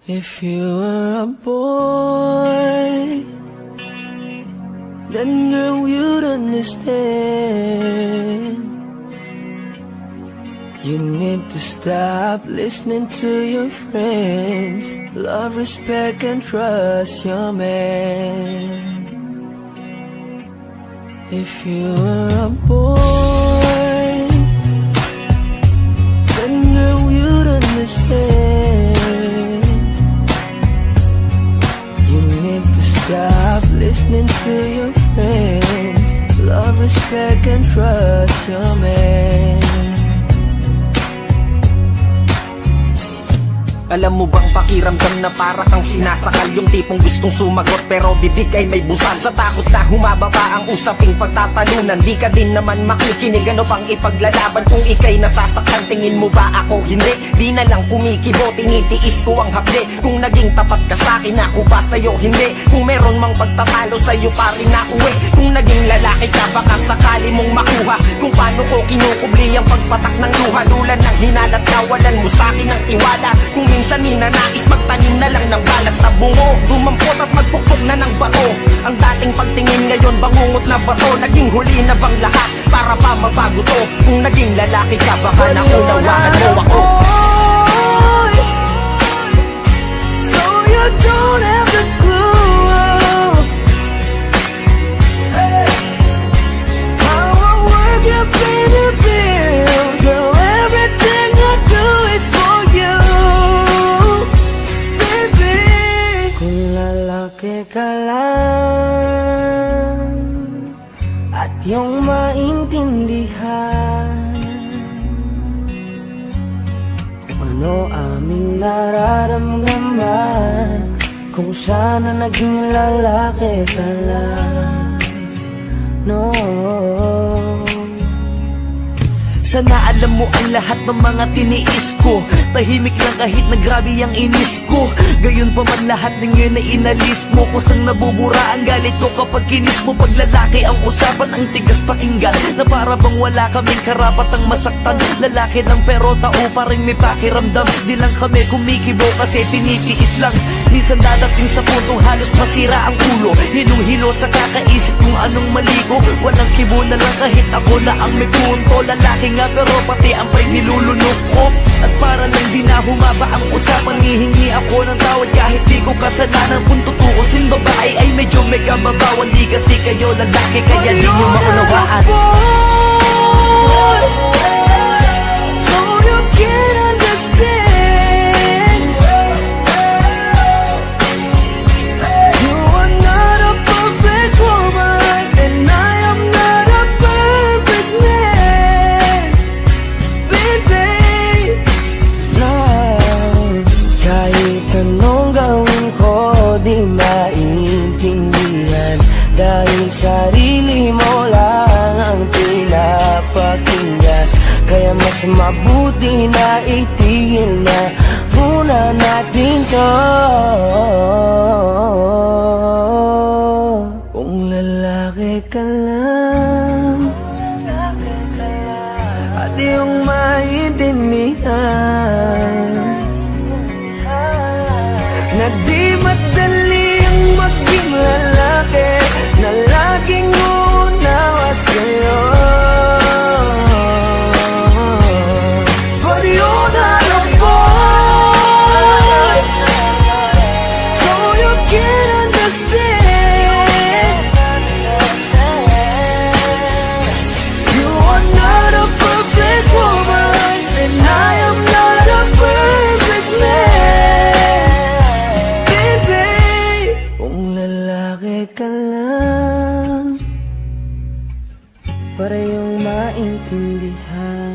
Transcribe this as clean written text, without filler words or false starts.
If you were a boy, then girl you'd understand. You need to stop listening to your friends. Love, respect, and trust your man. If you were a boy, then girl you'd understand. You need to stop listening to your friends. Love, respect, and trust your man. Alam mo bang pakiramdam na para kang sinasakal? Yung tipong gustong sumagot pero bibig ay may busal. Sa takot na humaba pa ang usaping pagtatalunan, di ka din naman makikinig, ano pang ipaglalaban? Kung ikay nasasaktan, tingin mo ba ako hindi? Di na lang kumikibo, tinitiis ko ang hapde. Kung naging tapat ka sa'kin, ako ba sa'yo hindi? Kung meron mang pagtatalo sa'yo pa rin na uwi. Kung naging lalaki ka, baka sakali mong makuha kung paano ko kinukubli ang pagpatak ng luha. Dulan ng hinalat, kawalan mo sa'kin ng tiwala. Kung minsan ninanais magtanim na lang ng balas sa bungo, dumampot at magpukpok na ng bato. Ang dating pagtingin ngayon bangungot na bato. Naging huli na bang lahat para pa mabago to? Kung naging lalaki ka, baka naunawaan mo ako. So you don't have the clue how I work you pay the bill. Girl, everything I do is for you, baby. Kung lalaki ka lang at yung maintindihan kung ano aming nararamdaman, kung sana naging lalaki ka lang, no. Sana alam mo ang lahat ng mga tiniis ko. Tahimik lang kahit na grabe ang inis ko. Gayon pa man lahat ng yun ay inalis mo. Kusang nabubura ang galit ko kapag kinis mo. Pag lalaki ang usapan, ang tigas pakinggan, na para bang wala kaming karapatang masaktan. Lalaki lang pero tao pa rin may pakiramdam. Di lang kami kumikibo kasi tinitiis lang. Minsan dadating sa puntong halos masira ang ulo. Hilong-hilo sa kakaisip kung anong mali ko. Walang kibo na lang kahit ako na ang may punto. Lalaki nga pero pati ang pa'y nilulunok ko. At para lang di na humaba ang usapan, hihingi ako ng tawad kahit di ko kasalanan. Kung tutuusin babae ay medyo may kababawan. Di kasi kayo lalaki kaya di nyo maunawaan. So you can understand, you are not a perfect woman, and I am not a perfect man, baby. No, kahit anong gawin ko di maintindihan, dahil sarili mo lang ang pinapakinggan. Kaya mas mabuti na itigil na muna natin to. Kung lalaki ka lang at yung maintindihan na di madali ang maging lalaki, na laging unawa sa'yo. But you're not a boy, so you can't understand. You are not a perfect woman, and I am not a perfect man, baby. Kung lalaki ka lang para yung maintindihan.